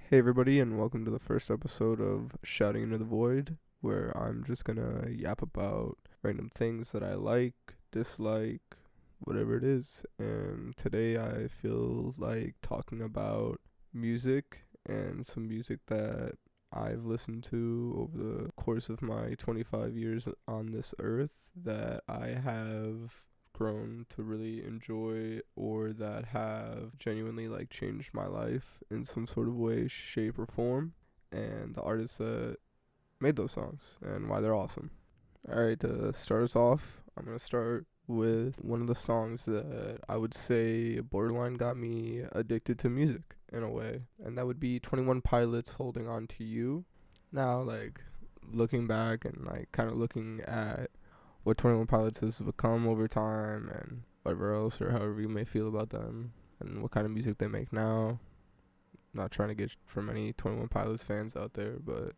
Hey everybody, and welcome to the first episode of Shouting into the Void, where I'm just gonna yap about random things that I like, dislike, whatever it is. And today I feel like talking about music and some music that I've listened to over the course of my 25 years on this earth that I have grown to really enjoy or that have genuinely like changed my life in some sort of way, shape, or form, and the artists that made those songs and why they're awesome. Alright, to start us off, I'm gonna start with one of the songs that I would say borderline got me addicted to music in a way, and that would be 21 Pilots Holding On to You. Now, like, looking back and like kind of looking at what 21 Pilots has become over time and whatever else or however you may feel about them and what kind of music they make now. Not trying to get from any 21 Pilots fans out there, but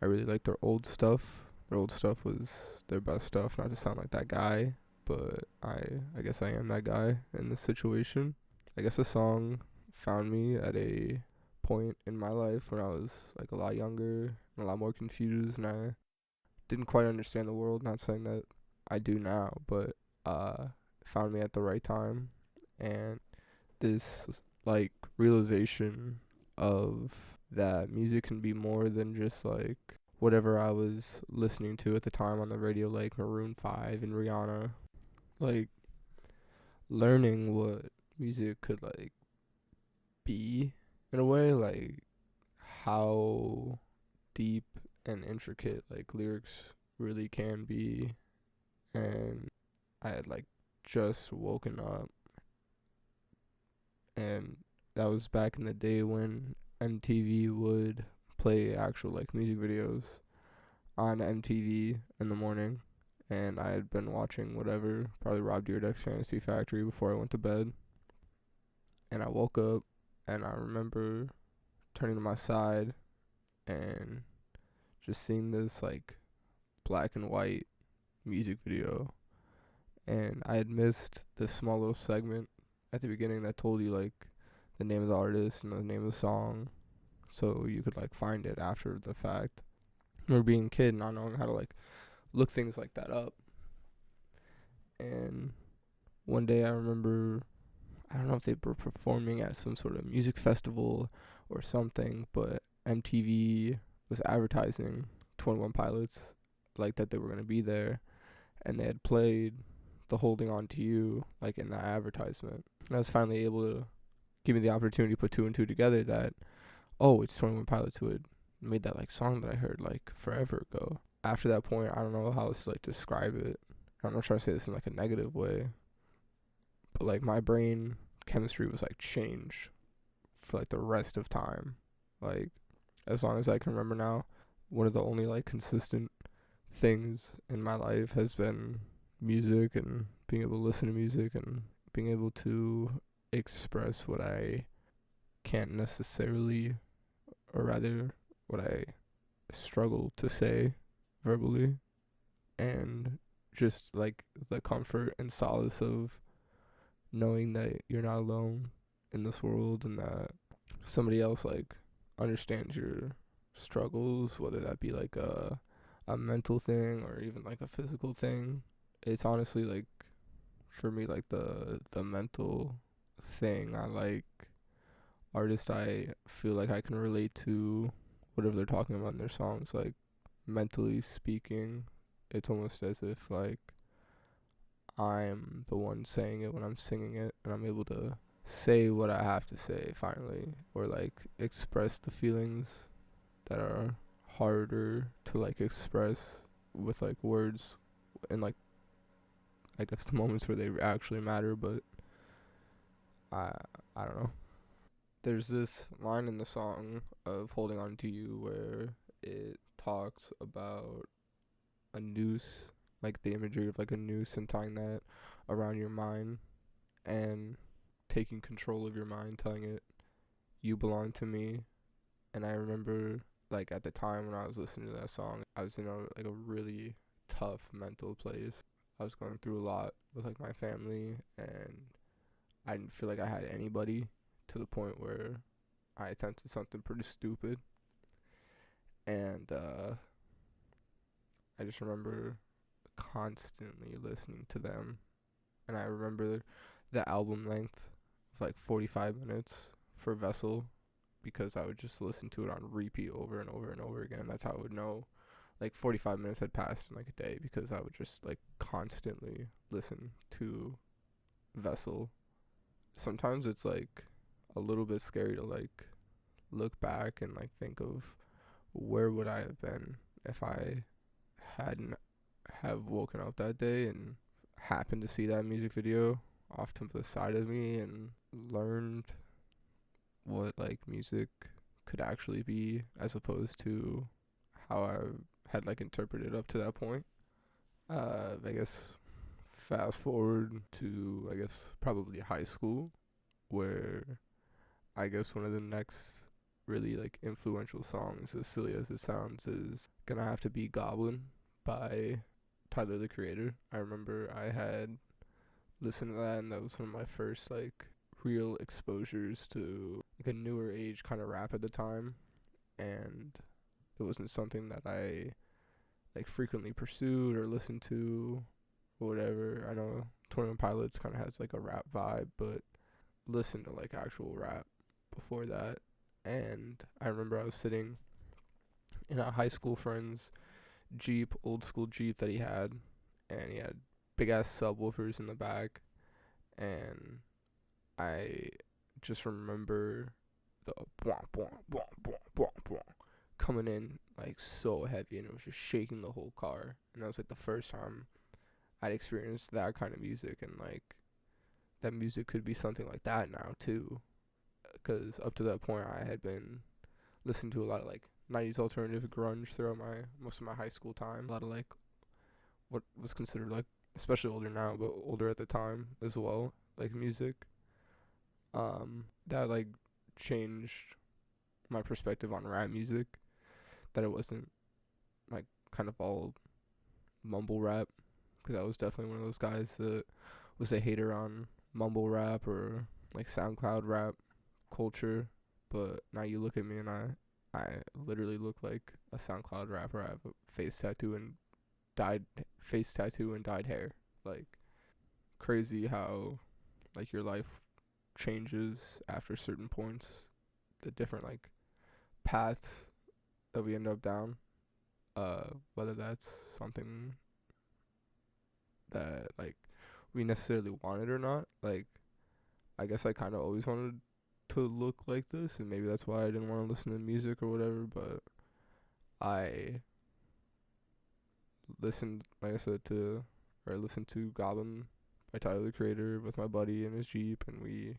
I really like their old stuff. Their old stuff was their best stuff, not to sound like that guy, but I guess I am that guy in this situation. I guess the song found me at a point in my life when I was like a lot younger and a lot more confused and I didn't quite understand the world. Not saying that I do now, but found me at the right time, and this like realization of that music can be more than just like whatever I was listening to at the time on the radio, like Maroon 5 and Rihanna. Like learning what music could like be in a way, like how deep and intricate like lyrics really can be. And I had like just woken up, and that was back in the day when MTV would play actual like music videos on MTV in the morning, and I had been watching whatever, probably Rob Dyrdek's Fantasy Factory before I went to bed, and I woke up and I remember turning to my side and just seeing this like black and white music video, and I had missed this small little segment at the beginning that told you like the name of the artist and the name of the song, so you could like find it after the fact. I remember being a kid and not knowing how to like look things like that up. And one day I remember, I don't know if they were performing at some sort of music festival or something, but MTV was advertising 21 Pilots, like that they were gonna be there, and they had played the Holding On to You like in that advertisement. And I was finally able to give me the opportunity to put two and two together that, oh, it's 21 Pilots who had made that like song that I heard like forever ago. After that point, I don't know how else to like describe it. I'm not trying to say this in like a negative way, but like my brain chemistry was like changed for like the rest of time. Like as long as I can remember now, one of the only like consistent things in my life has been music and being able to listen to music and being able to express what I can't necessarily, or rather, what I struggle to say verbally, and just like the comfort and solace of knowing that you're not alone in this world and that somebody else like understands your struggles, whether that be like a mental thing or even like a physical thing. It's honestly like for me like the mental thing. I like artists I feel like I can relate to whatever they're talking about in their songs, like mentally speaking. It's almost as if like I'm the one saying it when I'm singing it and I'm able to say what I have to say finally, or like express the feelings that are harder to like express with like words, and like I guess the moments where they actually matter. But I I don't know. There's this line in the song of Holding On to You where it talks about a noose, like the imagery of like a noose and tying that around your mind and taking control of your mind, telling it you belong to me. And I remember like at the time when I was listening to that song, I was in a really tough mental place. I was going through a lot with like my family, and I didn't feel like I had anybody, to the point where I attempted something pretty stupid, and I just remember constantly listening to them, and I remember the album length of like 45 minutes for Vessel, because I would just listen to it on repeat over and over and over again. That's how I would know like 45 minutes had passed in like a day, because I would just like constantly listen to Vessel. Sometimes it's like a little bit scary to like look back and like think of where would I have been if I hadn't have woken up that day and happened to see that music video off to the side of me and learned what like music could actually be, as opposed to how I had like interpreted up to that point. I guess fast forward to, I guess, probably high school, where I guess one of the next really like influential songs, as silly as it sounds, is gonna have to be Goblin by Tyler the Creator. I remember I had listened to that, and that was one of my first like real exposures to like a newer age kind of rap at the time, and it wasn't something that I like frequently pursued or listened to or whatever. I know 21 Pilots kind of has like a rap vibe, but listened to like actual rap before that. And I remember I was sitting in a high school friend's Jeep, old school Jeep that he had, and he had big ass subwoofers in the back, and I just remember the bwah, bwah, bwah, bwah, bwah, bwah, coming in like so heavy, and it was just shaking the whole car. And that was like the first time I'd experienced that kind of music, and like that music could be something like that now too, because up to that point I had been listening to a lot of like 90s alternative grunge throughout my most of my high school time. A lot of like what was considered like, especially older now, but older at the time as well, like music. That like changed my perspective on rap music. That it wasn't like kind of all mumble rap, because I was definitely one of those guys that was a hater on mumble rap or like SoundCloud rap culture. But now you look at me and I literally look like a SoundCloud rapper. I have a face tattoo and dyed hair. Like, crazy how like your life changes after certain points, the different like paths that we end up down. Whether that's something that like we necessarily wanted or not. Like, I guess I kind of always wanted to look like this, and maybe that's why I didn't want to listen to music or whatever. But I listened to Goblin by Tyler the Creator with my buddy in his Jeep, and we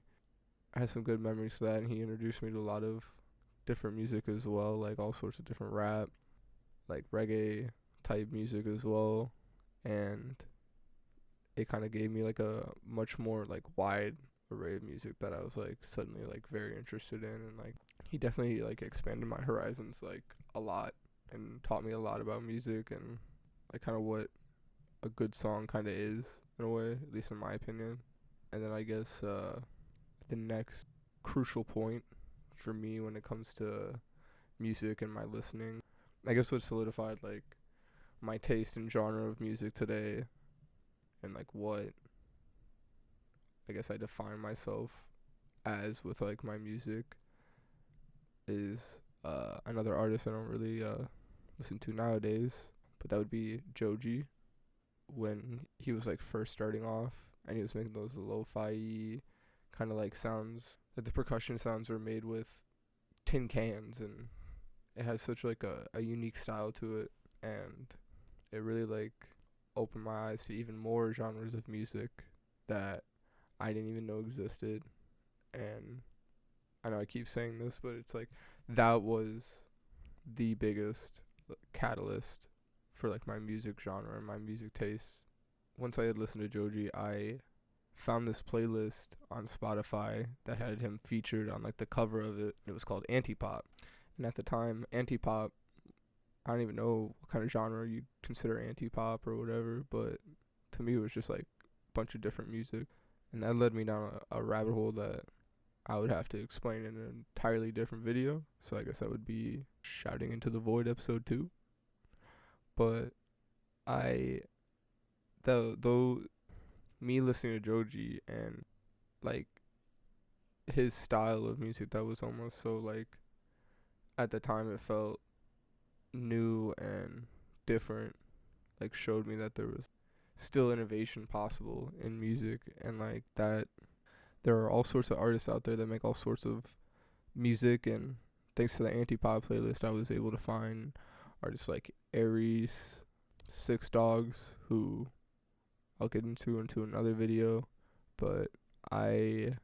had some good memories to that. And he introduced me to a lot of different music as well, like all sorts of different rap, like reggae type music as well, and it kind of gave me like a much more like wide array of music that I was like suddenly like very interested in. And like he definitely like expanded my horizons like a lot, and taught me a lot about music and like kind of what a good song kind of is in a way, at least in my opinion. And then I guess the next crucial point for me when it comes to music and my listening, I guess what solidified like my taste and genre of music today, and like what I guess I define myself as with like my music, is another artist I don't really listen to nowadays, but that would be Joji. When he was like first starting off, and he was making those lo-fi kind of like sounds, that the percussion sounds were made with tin cans, and it has such like a unique style to it, and it really like opened my eyes to even more genres of music that I didn't even know existed. And I know I keep saying this, but it's like that was the biggest catalyst for like my music genre and my music taste. Once I had listened to Joji, I found this playlist on Spotify that had him featured on like the cover of it. It was called Anti-Pop. And at the time, Anti-Pop, I don't even know what kind of genre you'd consider Anti-Pop or whatever, but to me it was just like a bunch of different music. And that led me down a rabbit hole that I would have to explain in an entirely different video. So I guess that would be Shouting into the Void episode 2. But I though me listening to Joji and like his style of music that was almost so like at the time it felt new and different, like showed me that there was still innovation possible in music, and like that there are all sorts of artists out there that make all sorts of music. And thanks to the anti-pop playlist, I was able to find artists like Aries, Six Dogs, who I'll get into another video. But I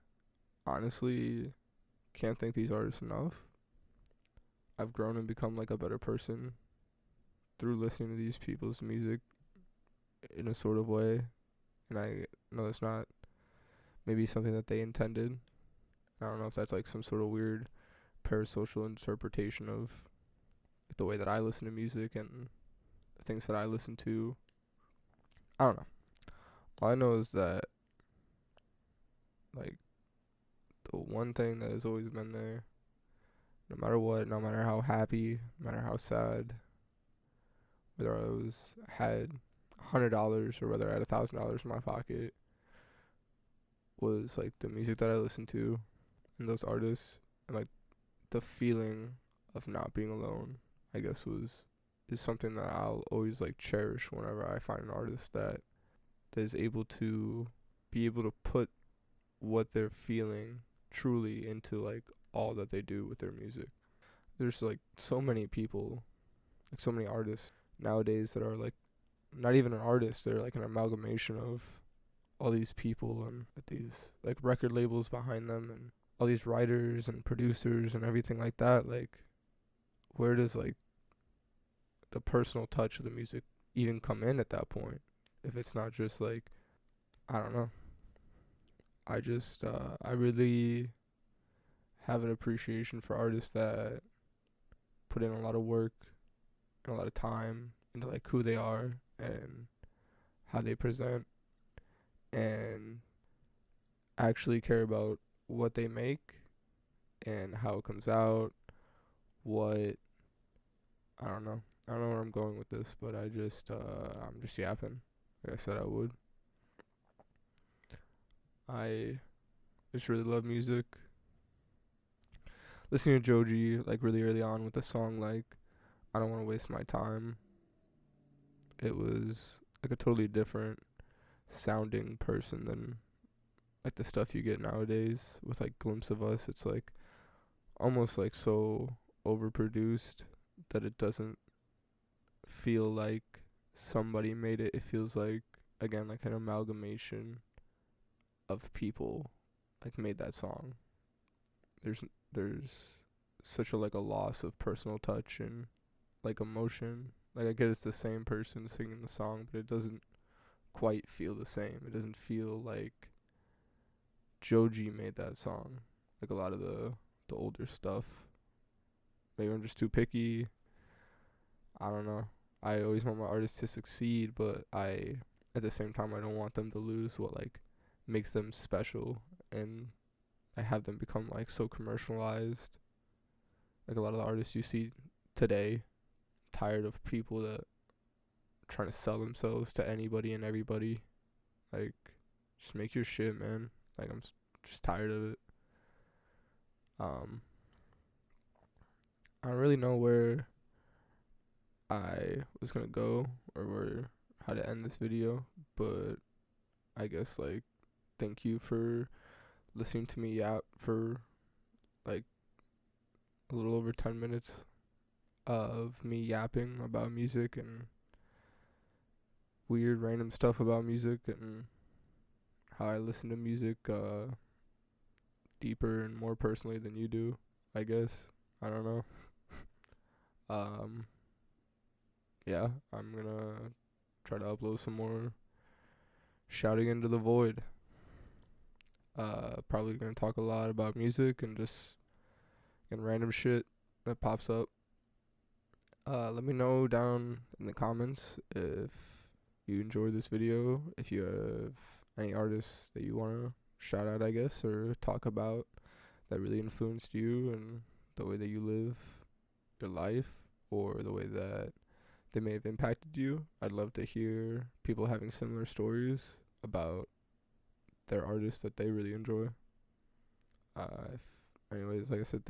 honestly can't thank these artists enough. I've grown and become like a better person through listening to these people's music in a sort of way. And I know it's not maybe something that they intended. I don't know if that's like some sort of weird parasocial interpretation of the way that I listen to music and the things that I listen to. I don't know. All I know is that like the one thing that has always been there, no matter what, no matter how happy, no matter how sad, whether I had $100 or whether I had $1,000 in my pocket, was like the music that I listened to and those artists, and like the feeling of not being alone, I guess is something that I'll always like cherish whenever I find an artist that is able to be able to put what they're feeling truly into like all that they do with their music. There's like so many people, like so many artists nowadays that are like not even an artist, they're like an amalgamation of all these people and these like record labels behind them and all these writers and producers and everything like that. Like, where does like the personal touch of the music even come in at that point? If it's not just like, I don't know. I really have an appreciation for artists that put in a lot of work and a lot of time into like who they are and how they present, and actually care about what they make and how it comes out. What I don't know. I don't know where I'm going with this, but I'm just yapping. Like I said I would. I just really love music. Listening to Joji like really early on with the song like I Don't Want to Waste My Time, it was like a totally different sounding person than like the stuff you get nowadays with like Glimpse of Us. It's like almost like so overproduced that it doesn't feel like somebody made it. It feels like, again, like an amalgamation of people like made that song. There's such a like a loss of personal touch and like emotion. Like I get it's the same person singing the song, but it doesn't quite feel the same. It doesn't feel like Joji made that song. Like a lot of the older stuff. Maybe I'm just too picky. I don't know. I always want my artists to succeed, but at the same time I don't want them to lose what like makes them special, and I have them become like so commercialized. Like a lot of the artists you see today, tired of people that trying to sell themselves to anybody and everybody. Like, just make your shit, man. Like I'm just tired of it. I don't really know where I was gonna go or how to end this video, but I guess like thank you for listening to me yap for like a little over 10 minutes of me yapping about music and weird random stuff about music and how I listen to music deeper and more personally than you do, I guess. I don't know. Yeah, I'm gonna try to upload some more Shouting into the Void. Probably gonna talk a lot about music and just and random shit that pops up. Let me know down in the comments if you enjoyed this video, if you have any artists that you wanna shout out, I guess, or talk about that really influenced you and the way that you live your life, or the way that they may have impacted you. I'd love to hear people having similar stories about their artists that they really enjoy. Anyways, like I said,